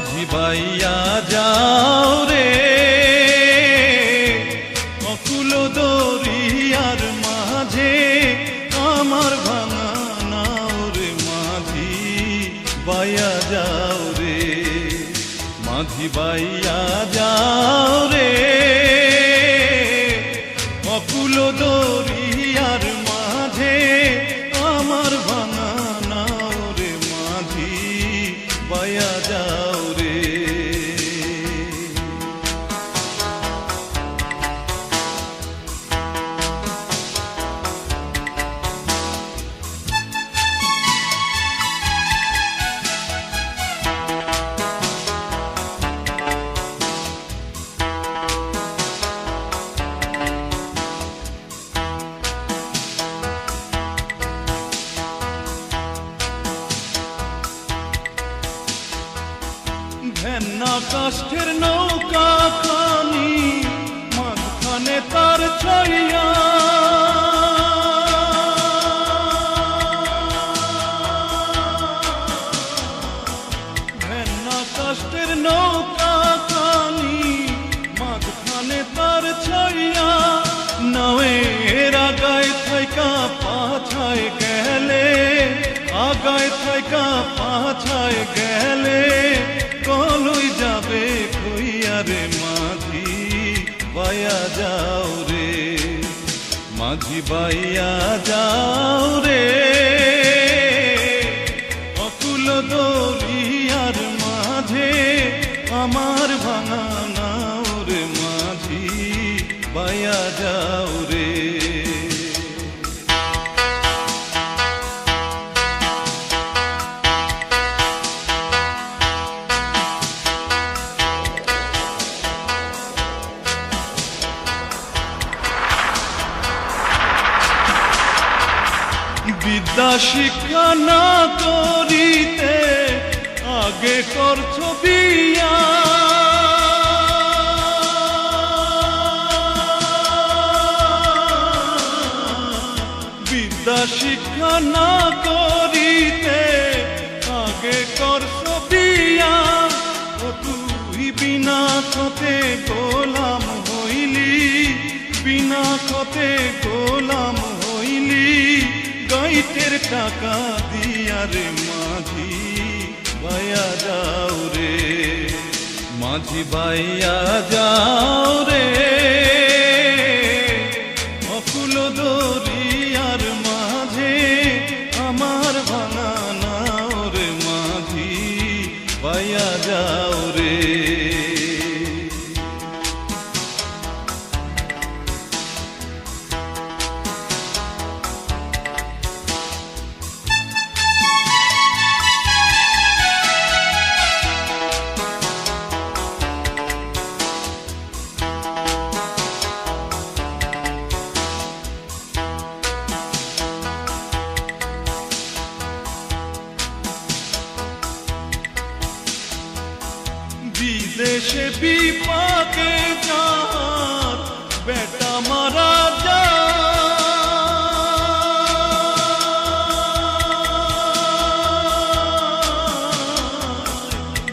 মাঝি বাইয়া যাও রে অকুল দরিয়ার মাঝে আমার ভাঙা নাও রে মাঝি বাইয়া যাও রে মাঝি বাইয়া যাও রে অকুল দরিয়ার মাঝে আমার ভাঙা নাও রে মাঝি বাইয়া যাও রে ভেন্না কাষ্ঠের নৌকা খানি মাঝখানে তার ছাইয়া ভেন্না কাষ্ঠের নৌকা খানি মাঝখানে তার ছাইয়া নাওয়ের আগায় থাইকা পাছায় গেলে আগায় থাইকা পাছায় গেলে কলই যাবে কইয়া রে মাঝি বাইয়া যাও রে মাঝি বাইয়া যাও রে অকুল দরিয়ার মাঝে আমার ভাঙা নাও রে মাঝি বাইয়া যাও রে বিদ্যা শিক্ষা না করিতে আগে করছো বিয়া বিদ্যা শিক্ষা না করিতে আগে করছো বিয়া ও তুই বিনা খতে গোলাম হইলি বিনা খতে গোলাম হইলি গাইতের টাকা দিয়া রে মাঝি বাইয়া যাও রে মাঝি বাইয়া যাও রে অকুল দরিয়ার মাঝে আমার ভাঙা নাও রে মাঝি বাইয়া যাও রে বিদেশে বিপাকে যাত বেটা মারা যায়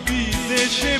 বিদেশে